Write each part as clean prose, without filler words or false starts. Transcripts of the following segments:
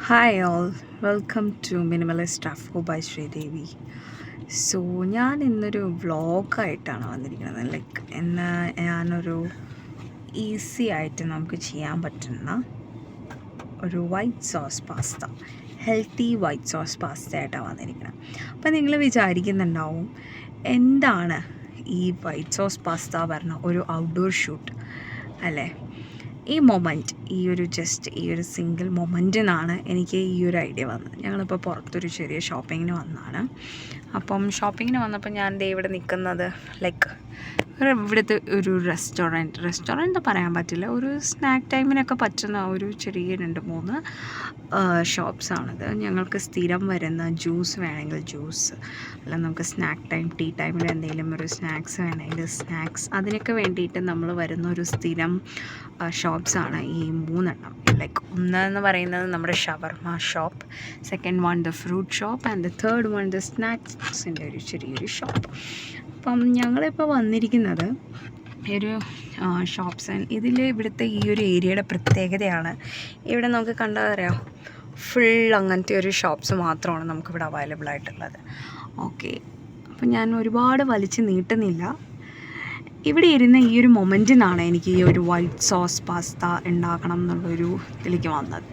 Hi all, welcome to minimalist അഫ്കോ by Sridevi. So ഞാൻ ഇന്നൊരു വ്ളോഗായിട്ടാണ് വന്നിരിക്കുന്നത്. ലൈക്ക് ഇന്ന് ഞാനൊരു ഈസി ആയിട്ട് നമുക്ക് ചെയ്യാൻ പറ്റുന്ന ഒരു white sauce pasta, healthy white sauce pasta ആയിട്ടാണ് വന്നിരിക്കുന്നത്. അപ്പോൾ നിങ്ങൾ വിചാരിക്കുന്നുണ്ടാവും, എന്താണ് ഈ വൈറ്റ് സോസ് പാസ്ത പറഞ്ഞ ഒരു ഔട്ട്ഡോർ ഷൂട്ട് അല്ലേ? ഈ ഈ ഒരു സിംഗിൾ മൊമെൻറ്റിനാണ് എനിക്ക് ഈ ഒരു ഐഡിയ വന്നത്. ഞങ്ങളിപ്പോൾ പുറത്തൊരു ചെറിയ ഷോപ്പിങ്ങിന് വന്നതാണ്. അപ്പം ഷോപ്പിങ്ങിന് വന്നപ്പോൾ ഞാൻ ദേ ഇവിടെ നിൽക്കുന്നത് ലൈക്ക് ഇവിടുത്തെ ഒരു റെസ്റ്റോറൻറ്റ് പറയാൻ പറ്റില്ല, ഒരു സ്നാക്ക് ടൈമിനൊക്കെ പറ്റുന്ന ഒരു ചെറിയ 2-3 ഷോപ്സാണിത്. ഞങ്ങൾക്ക് സ്ഥിരം വരുന്ന ജ്യൂസ് വേണമെങ്കിൽ ജ്യൂസ്, അല്ല നമുക്ക് സ്നാക്ക് ടൈം ടീ ടൈമിൽ എന്തെങ്കിലും ഒരു സ്നാക്സ് വേണമെങ്കിൽ സ്നാക്സ്, അതിനൊക്കെ വേണ്ടിയിട്ട് നമ്മൾ വരുന്ന ഒരു സ്ഥിരം ഷോപ്സാണ് ഈ 3 ലൈക്ക് ഒന്നെന്ന് പറയുന്നത് നമ്മുടെ shawarma shop, second one the fruit shop and the third one the സ്നാക്സിൻ്റെ ഒരു ചെറിയൊരു ഷോപ്പ്. അപ്പം ഞങ്ങളിപ്പോൾ വന്നിരിക്കുന്നത് ഒരു ഷോപ്സ്. ഇവിടുത്തെ ഈ ഒരു ഏരിയയുടെ പ്രത്യേകതയാണ്, ഇവിടെ നമുക്ക് കണ്ടാൽ അറിയാം, ഫുൾ അങ്ങനത്തെ ഒരു ഷോപ്സ് മാത്രമാണ് നമുക്കിവിടെ അവൈലബിൾ ആയിട്ടുള്ളത്. ഓക്കെ, അപ്പം ഞാൻ ഒരുപാട് വലിച്ച് നീട്ടുന്നില്ല. ഇവിടെ ഇരുന്ന ഈ ഒരു മൊമെൻറ്റിനാണ് എനിക്ക് ഈ ഒരു വൈറ്റ് സോസ് പാസ്ത ഉണ്ടാക്കണം എന്നുള്ളൊരു ഇതിലേക്ക് വന്നത്.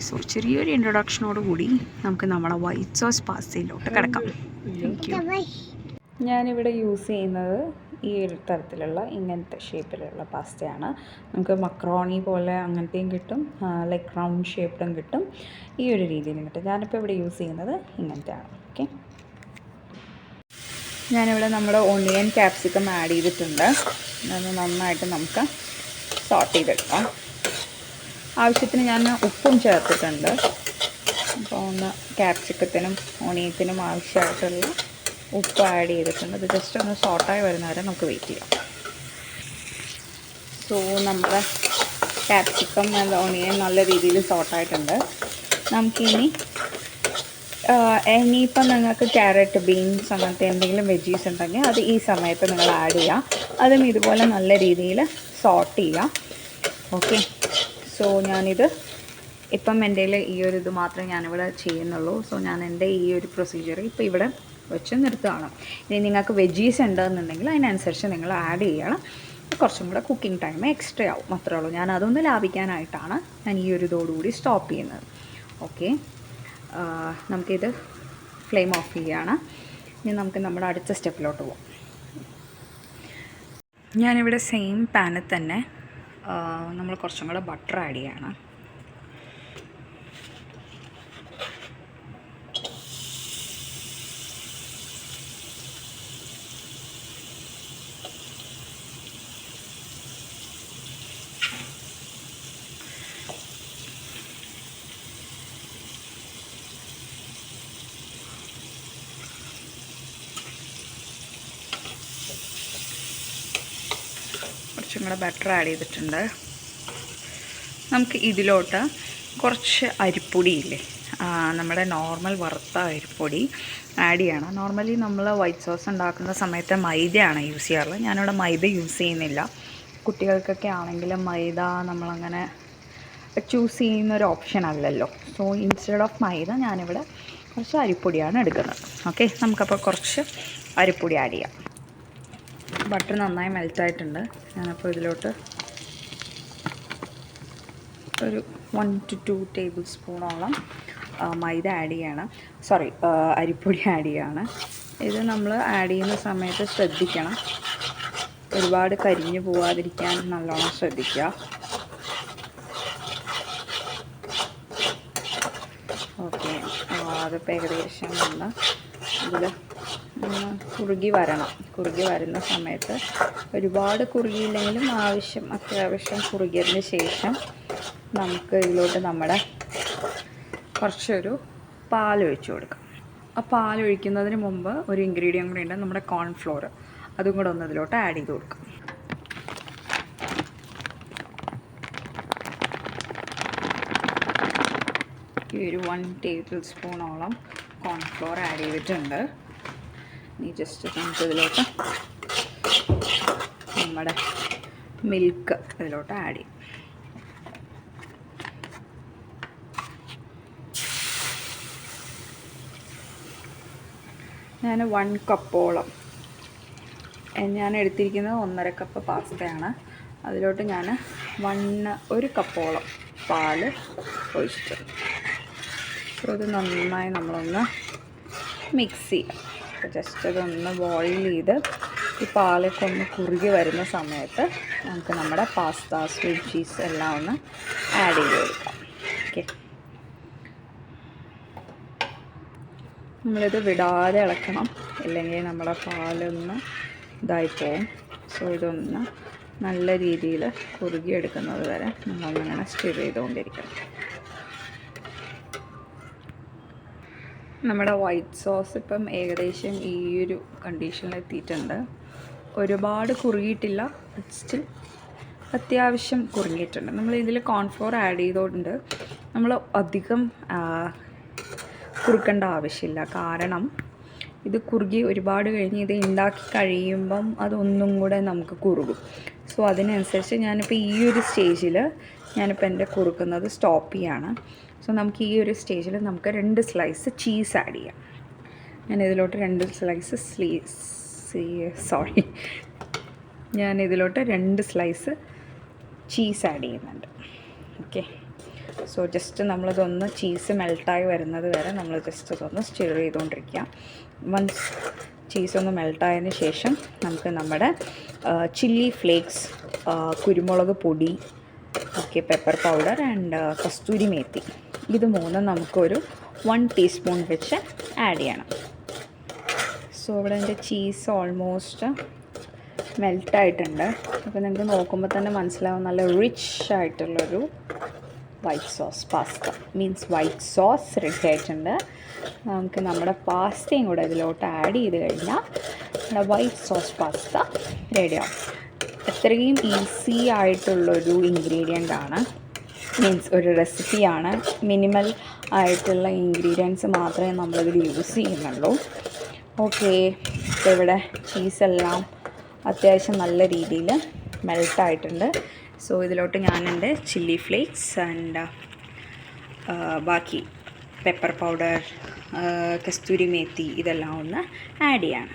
സോ ചെറിയൊരു ഇൻട്രൊഡക്ഷനോട് കൂടി നമുക്ക് നമ്മുടെ വൈറ്റ് സോസ് പാസ്തയിലോട്ട് കിടക്കാം. Thank you. ഞാനിവിടെ യൂസ് ചെയ്യുന്നത് ഈ ഒരു തരത്തിലുള്ള ഇങ്ങനത്തെ ഷേപ്പിലുള്ള പാസ്തയാണ്. നമുക്ക് മക്രോണി പോലെ അങ്ങനത്തെയും കിട്ടും, ലൈക്ക് റൗണ്ട് ഷേപ്പ്ഡും കിട്ടും, ഈ ഒരു രീതിയിലും കിട്ടും. ഞാനിപ്പോൾ ഇവിടെ യൂസ് ചെയ്യുന്നത് ഇങ്ങനത്തെയാണ്. ഓക്കെ, ഞാനിവിടെ നമ്മുടെ ഓണിയൻ ക്യാപ്സിക്കം ആഡ് ചെയ്തിട്ടുണ്ട്. അത് നന്നായിട്ട് നമുക്ക് സോട്ട് ചെയ്തെടുക്കാം. ആവശ്യത്തിന് ഞാൻ ഉപ്പും ചേർത്തിട്ടുണ്ട്. അപ്പോൾ ഒന്ന് ക്യാപ്സിക്കത്തിനും ഓണിയത്തിനും ആവശ്യമായിട്ടുള്ള ഉപ്പ് ആഡ് ചെയ്തിട്ടുണ്ട്. അത് ജസ്റ്റ് ഒന്ന് സോട്ടായി വരുന്നവരെ നമുക്ക് വെയിറ്റ് ചെയ്യാം. സോ നമ്മുടെ ക്യാപ്സിക്കം ഓണിയൻ നല്ല രീതിയിൽ സോട്ടായിട്ടുണ്ട്. നമുക്കിനി ഇനിയിപ്പം നിങ്ങൾക്ക് ക്യാരറ്റ്, ബീൻസ് അങ്ങനത്തെ എന്തെങ്കിലും വെജീസ് ഉണ്ടെങ്കിൽ അത് ഈ സമയത്ത് നിങ്ങൾ ആഡ് ചെയ്യാം. അതും ഇതുപോലെ നല്ല രീതിയിൽ സോട്ട് ചെയ്യാം. ഓക്കെ, സോ ഞാനിത് ഇപ്പം എൻ്റെ ഈ ഒരു ഇത് മാത്രമേ ഞാനിവിടെ ചെയ്യുന്നുള്ളൂ. സോ ഞാൻ എൻ്റെ ഈ ഒരു പ്രൊസീജിയർ ഇപ്പോൾ ഇവിടെ വെച്ച് നിർത്തുകയാണ്. ഇനി നിങ്ങൾക്ക് വെജീസ് ഉണ്ടെന്നുണ്ടെങ്കിൽ അതിനനുസരിച്ച് നിങ്ങൾ ആഡ് ചെയ്യണം. കുറച്ചും കൂടെ കുക്കിംഗ് ടൈം എക്സ്ട്രാ ആവും, മാത്രമേ ഉള്ളൂ. ഞാൻ അതൊന്ന് ലാഭിക്കാനായിട്ടാണ് ഞാൻ ഈ ഒരു ഇതോടുകൂടി സ്റ്റോപ്പ് ചെയ്യുന്നത്. ഓക്കെ, നമുക്കിത് ഫ്ലെയിം ഓഫ് ചെയ്യുകയാണ്. ഇനി നമുക്ക് നമ്മുടെ അടുത്ത സ്റ്റെപ്പിലോട്ട് പോകാം. ഞാനിവിടെ സെയിം പാനിൽ തന്നെ നമ്മൾ കുറച്ചും കൂടെ ബട്ടർ ആഡ് ചെയ്യണം. കുറച്ചും കൂടെ ബട്ടർ ആഡ് ചെയ്തിട്ടുണ്ട്. നമുക്ക് ഇതിലോട്ട് കുറച്ച് അരിപ്പൊടിയില്ലേ, നമ്മുടെ നോർമൽ വറുത്ത അരിപ്പൊടി ആഡ് ചെയ്യണം. നോർമലി നമ്മൾ വൈറ്റ് സോസ് ഉണ്ടാക്കുന്ന സമയത്ത് മൈദയാണ് യൂസ് ചെയ്യാറുള്ളത്. ഞാനിവിടെ മൈദ യൂസ് ചെയ്യുന്നില്ല. കുട്ടികൾക്കൊക്കെ ആണെങ്കിലും മൈദ നമ്മളങ്ങനെ ചൂസ് ചെയ്യുന്നൊരു ഓപ്ഷൻ അല്ലല്ലോ. സോ ഇൻസ്റ്റെഡ് ഓഫ് മൈദ ഞാനിവിടെ കുറച്ച് അരിപ്പൊടിയാണ് എടുക്കുന്നത്. ഓക്കെ, നമുക്കപ്പോൾ കുറച്ച് അരിപ്പൊടി ആഡ് ചെയ്യാം. ബട്ടർ നന്നായി മെൽറ്റായിട്ടുണ്ട്. ഞാനപ്പോൾ ഇതിലോട്ട് ഒരു 1 to 2 ടേബിൾ സ്പൂണോളം മൈദ ആഡ് ചെയ്യണം. അരിപ്പൊടി ആഡ് ചെയ്യാണ്. ഇത് നമ്മൾ ആഡ് ചെയ്യുന്ന സമയത്ത് ശ്രദ്ധിക്കണം, ഒരുപാട് കരിഞ്ഞു പോവാതിരിക്കാൻ നല്ലോണം ശ്രദ്ധിക്കുക. ഓക്കെ, അതിപ്പോൾ ഏകദേശം ഒന്ന് ഇതിൽ കുറുകി വരുന്ന സമയത്ത് ഒരുപാട് കുറുകിയില്ലെങ്കിലും അത്യാവശ്യം കുറുകിയതിന് ശേഷം നമുക്ക് ഇതിലോട്ട് നമ്മുടെ കുറച്ചൊരു പാലൊഴിച്ച് കൊടുക്കാം. ആ പാലൊഴിക്കുന്നതിന് മുമ്പ് ഒരു ഇൻഗ്രീഡിയൻ്റ് കൂടി ഉണ്ട്, നമ്മുടെ കോൺഫ്ലോർ. അതും കൂടെ ഒന്ന് ഇതിലോട്ട് ആഡ് ചെയ്ത് കൊടുക്കാം. ഈ ഒരു 1 ടേബിൾ സ്പൂണോളം കോൺഫ്ലോർ ആഡ് ചെയ്തിട്ടുണ്ട്. ഇനി ജസ്റ്റ് നമുക്ക് ഇതിലോട്ട് നമ്മുടെ മിൽക്ക് ഇതിലോട്ട് ആഡ് ചെയ്യും. ഞാൻ 1 കപ്പോളം ഞാൻ എടുത്തിരിക്കുന്നത് 1.5 കപ്പ് പാസ്തയാണ്. അതിലോട്ട് ഞാൻ 1 കപ്പോളം പാല് ഒഴിച്ചിട്ടുണ്ട്. അപ്പോൾ ഇത് നന്നായി നമ്മളൊന്ന് മിക്സ് ചെയ്യാം. ജസ്റ്റ് അതൊന്ന് ബോയിൽ ചെയ്ത് ഈ പാലൊക്കെ ഒന്ന് കുറുകി വരുന്ന സമയത്ത് നമുക്ക് നമ്മുടെ പാസ്ത, സ്വീറ്റ് ചീസ് എല്ലാം ഒന്ന് ആഡ് ചെയ്ത് കൊടുക്കാം. ഓക്കെ, നമ്മളിത് വിടാതെ ഇളക്കണം, ഇല്ലെങ്കിൽ നമ്മുടെ പാലൊന്ന് ഇതായി പോവും. സോ ഇതൊന്ന് നല്ല രീതിയിൽ കുറുകിയെടുക്കുന്നത് വരെ നമ്മളൊന്നിങ്ങനെ സ്റ്റിർ ചെയ്തുകൊണ്ടിരിക്കണം. നമ്മുടെ വൈറ്റ് സോസ് ഇപ്പം ഏകദേശം ഈ ഒരു കണ്ടീഷനിൽ എത്തിയിട്ടുണ്ട്. ഒരുപാട് കുറുകിയിട്ടില്ല, സ്റ്റിൽ അത്യാവശ്യം കുറുകിയിട്ടുണ്ട്. നമ്മൾ ഇതിൽ കോൺഫ്ലോർ ആഡ് ചെയ്തുകൊണ്ട് നമ്മൾ അധികം കുറുക്കേണ്ട ആവശ്യമില്ല. കാരണം ഇത് കുറുകി ഒരുപാട് കഴിഞ്ഞ് ഇത് ഉണ്ടാക്കി കഴിയുമ്പം അതൊന്നും കൂടെ നമുക്ക് കുറുകും. സോ അതിനനുസരിച്ച് ഞാനിപ്പോൾ ഈ ഒരു സ്റ്റേജിൽ ഞാനിപ്പോൾ എൻ്റെ കുറുക്കുന്നത് സ്റ്റോപ്പ് ചെയ്യാണ്. സോ നമുക്ക് ഈ ഒരു സ്റ്റേജിൽ നമുക്ക് 2 സ്ലൈസ് ചീസ് ആഡ് ചെയ്യാം. ഞാനിതിലോട്ട് 2 സ്ലൈസ് ചീസ് ആഡ് ചെയ്യുന്നുണ്ട്. ഓക്കെ, സോ ജസ്റ്റ് നമ്മളിതൊന്ന് ചീസ് മെൽട്ടായി വരുന്നത് വരെ നമ്മൾ ജസ്റ്റ് ഇതൊന്ന് സ്റ്റിർ ചെയ്തുകൊണ്ടിരിക്കുക. വൺസ് ചീസ് ഒന്ന് മെൽട്ടായതിന് ശേഷം നമുക്ക് നമ്മുടെ ചില്ലി ഫ്ലേക്സ്, കുരുമുളക് പൊടി, ഓക്കെ, പെപ്പർ പൗഡർ ആൻഡ് കസ്തൂരി മേത്തി, ഇത് മൂന്നും നമുക്കൊരു 1 ടീസ്പൂൺ വെച്ച് ആഡ് ചെയ്യണം. സോ ഇവിടെ എൻ്റെ ചീസ് ഓൾമോസ്റ്റ് മെൽട്ടായിട്ടുണ്ട്. അപ്പോൾ നിങ്ങൾക്ക് നോക്കുമ്പോൾ തന്നെ മനസ്സിലാവും നല്ല റിച്ച് ആയിട്ടുള്ളൊരു white sauce pasta white sauce ready ആയിട്ടുണ്ട്. നമുക്ക് നമ്മുടെ പാസ്തയും കൂടെ ഇതിലോട്ട് ആഡ് ചെയ്ത് കഴിഞ്ഞാൽ നമ്മുടെ വൈറ്റ് സോസ് പാസ്ത റെഡിയാവും. അത്രയും ഈസി ആയിട്ടുള്ളൊരു ഇൻഗ്രീഡിയൻ്റ് ആണ്, ഒരു റെസിപ്പിയാണ്. മിനിമൽ ആയിട്ടുള്ള ഇൻഗ്രീഡിയൻസ് മാത്രമേ നമ്മളിതിൽ യൂസ് ചെയ്യുന്നുള്ളൂ. ഓക്കെ, ഇപ്പോൾ ഇവിടെ ചീസെല്ലാം അത്യാവശ്യം നല്ല രീതിയിൽ മെൽട്ടായിട്ടുണ്ട്. സോ ഇതിലോട്ട് ഞാൻ എൻ്റെ ചില്ലി ഫ്ലേക്സ് ആൻഡ് ബാക്കി പെപ്പർ പൗഡർ, കസ്തൂരി മേത്തി ഇതെല്ലാം ഒന്ന് ആഡ് ചെയ്യാണ്.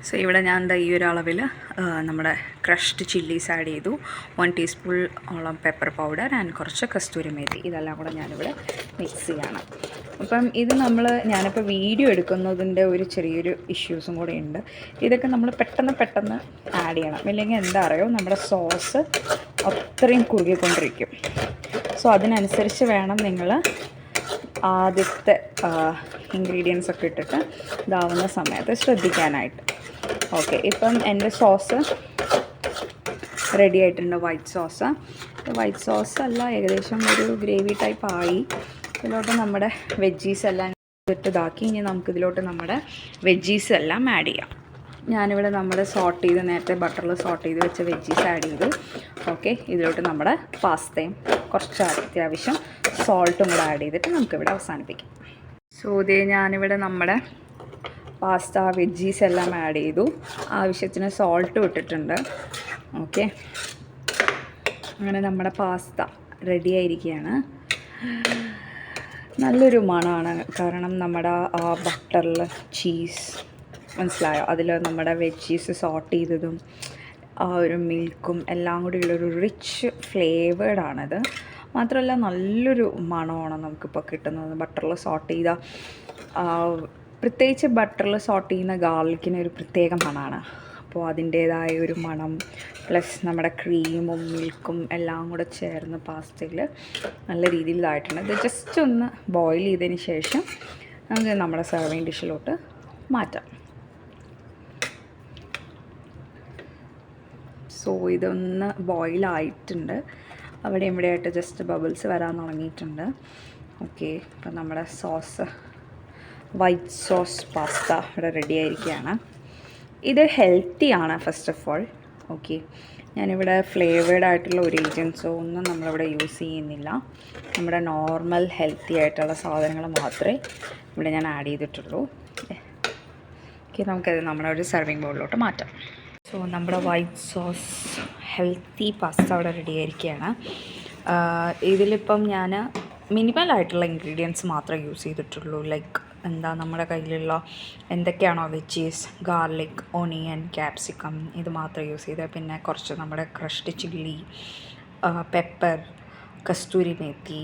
സോ ഇവിടെ ഞാൻ എന്താ ഈ ഒരു അളവിൽ നമ്മുടെ ക്രഷ്ഡ് ചില്ലീസ് ആഡ് ചെയ്തു. 1 ടീസ്പൂൺ ഓളം പെപ്പർ പൗഡർ ആൻഡ് കുറച്ച് കസ്തൂരി മേത്തി, ഇതെല്ലാം കൂടെ ഞാനിവിടെ മിക്സ് ചെയ്യണം. അപ്പം ഇത് ഞാനിപ്പോൾ വീഡിയോ എടുക്കുന്നതിൻ്റെ ഒരു ചെറിയൊരു ഇഷ്യൂസും കൂടെ ഉണ്ട്. ഇതൊക്കെ നമ്മൾ പെട്ടെന്ന് ആഡ് ചെയ്യണം, ഇല്ലെങ്കിൽ എന്താ അറിയോ, നമ്മുടെ സോസ് അത്രയും കുറുകിക്കൊണ്ടിരിക്കും. സോ അതിനനുസരിച്ച് വേണം നിങ്ങൾ ആദ്യത്തെ ഇൻഗ്രീഡിയൻസ് ഒക്കെ ഇട്ടിട്ട് ഇതാവുന്ന സമയത്ത് ശ്രദ്ധിക്കാനായിട്ട്. ഓക്കെ, ഇപ്പം എൻ്റെ സോസ് റെഡി ആയിട്ടുണ്ട്. വൈറ്റ് സോസ് അല്ല, ഏകദേശം ഒരു ഗ്രേവി ടൈപ്പ് ആയി. ഇതിലോട്ട് നമ്മുടെ വെജീസ് എല്ലാം ഇതാക്കി. ഇനി നമുക്കിതിലോട്ട് നമ്മുടെ വെജീസ് എല്ലാം ആഡ് ചെയ്യാം. ഞാനിവിടെ നമ്മുടെ നേരത്തെ ബട്ടറിൽ സോട്ട് ചെയ്ത് വെച്ച വെജീസ് ആഡ് ചെയ്തു. ഓക്കെ, ഇതിലോട്ട് നമ്മുടെ പാസ്തയും കുറച്ച് അത്യാവശ്യം സോൾട്ടും കൂടെ ആഡ് ചെയ്തിട്ട് നമുക്കിവിടെ അവസാനിപ്പിക്കാം. സോ ഇതേ ഞാനിവിടെ നമ്മുടെ പാസ്ത വെജീസ് എല്ലാം ആഡ് ചെയ്തു. ആവശ്യത്തിന് സോൾട്ടും ഇട്ടിട്ടുണ്ട്. ഓക്കെ, അങ്ങനെ നമ്മുടെ പാസ്ത റെഡി ആയിരിക്കുകയാണ്. നല്ലൊരു മണമാണ്, കാരണം നമ്മുടെ ആ ബട്ടറിൽ ചീസ്, മനസ്സിലായോ, അതിൽ നമ്മുടെ വെജീസ് സോട്ട് ചെയ്തതും ആ ഒരു മിൽക്കും എല്ലാം കൂടി ഉള്ളൊരു റിച്ച് ഫ്ലേവേഡാണിത്. മാത്രമല്ല നല്ലൊരു മണമാണ് നമുക്കിപ്പോൾ കിട്ടുന്നത്. ബട്ടറിൽ സോട്ട് ചെയ്ത, പ്രത്യേകിച്ച് ബട്ടറിൽ സോട്ട് ചെയ്യുന്ന ഗാർലിക്കിന് ഒരു പ്രത്യേക മണമാണ്. അപ്പോൾ അതിൻ്റേതായ ഒരു മണം പ്ലസ് നമ്മുടെ ക്രീമും മിൽക്കും എല്ലാം കൂടെ ചേർന്ന് പാസ്തയിൽ നല്ല രീതിയിൽ ഇതായിട്ടുണ്ട്. ഇത് ജസ്റ്റ് ഒന്ന് ബോയിൽ ചെയ്തതിന് ശേഷം നമുക്ക് നമ്മുടെ സെർവിങ് ഡിഷിലോട്ട് മാറ്റാം. സോ ഇതൊന്ന് ബോയിലായിട്ടുണ്ട്. അവിടെ ഇവിടെയായിട്ട് ജസ്റ്റ് ബബിൾസ് വരാൻ തുടങ്ങിയിട്ടുണ്ട്. ഓക്കെ, അപ്പം നമ്മുടെ വൈറ്റ് സോസ് പാസ്ത ഇവിടെ റെഡി ആയിരിക്കുകയാണ്. ഇത് ഹെൽത്തിയാണ് ഫസ്റ്റ് ഓഫ് ഓൾ. ഓക്കെ, ഞാനിവിടെ ഫ്ലേവേഡ് ആയിട്ടുള്ള ഒരു ഏജൻസോ ഒന്നും നമ്മളിവിടെ യൂസ് ചെയ്യുന്നില്ല. നമ്മുടെ നോർമൽ ഹെൽത്തി ആയിട്ടുള്ള സാധനങ്ങൾ മാത്രമേ ഇവിടെ ഞാൻ ആഡ് ചെയ്തിട്ടുള്ളൂ. ഓക്കെ, നമുക്കത് നമ്മുടെ ഒരു സെർവിങ് ബൗളിലോട്ട് മാറ്റാം. സോ നമ്മുടെ വൈറ്റ് സോസ് ഹെൽത്തി പാസ്ത അവിടെ റെഡി ആയിരിക്കുകയാണ്. ഇതിലിപ്പം ഞാൻ മിനിമൽ ആയിട്ടുള്ള ഇൻഗ്രീഡിയൻസ് മാത്രമേ യൂസ് ചെയ്തിട്ടുള്ളൂ. ലൈക്ക് എന്താ നമ്മുടെ കയ്യിലുള്ള എന്തൊക്കെയാണോ വെജീസ്, ഗാർലിക്, ഓണിയൻ, ക്യാപ്സിക്കം, ഇത് മാത്രം യൂസ് ചെയ്ത്, പിന്നെ കുറച്ച് നമ്മുടെ ക്രഷ്ഡ് ചില്ലി, പെപ്പർ, കസ്തൂരി മേത്തി,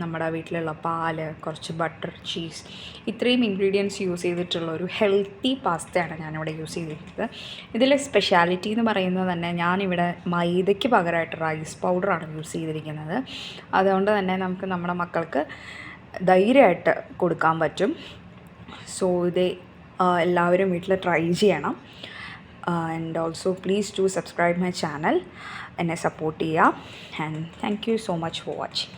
നമ്മുടെ വീട്ടിലുള്ള പാല്, കുറച്ച് ബട്ടർ, ചീസ്, ഇത്രയും ഇൻഗ്രീഡിയൻസ് യൂസ് ചെയ്തിട്ടുള്ള ഒരു ഹെൽത്തി പാസ്തയാണ് ഞാനിവിടെ യൂസ് ചെയ്തിരിക്കുന്നത്. ഇതിലെ സ്പെഷ്യാലിറ്റി എന്ന് പറയുന്നത് തന്നെ ഞാനിവിടെ മൈദയ്ക്ക് പകരമായിട്ട് റൈസ് പൗഡറാണ് യൂസ് ചെയ്തിരിക്കുന്നത്. അതുകൊണ്ട് തന്നെ നമുക്ക് നമ്മുടെ മക്കൾക്ക് ധൈര്യമായിട്ട് കൊടുക്കാൻ പറ്റും. സോ ഇത് എല്ലാവരും വീട്ടിൽ ട്രൈ ചെയ്യണം. And also please to subscribe my channel. എന്നെ സപ്പോർട്ട് ചെയ്യുക. And thank you so much for watching.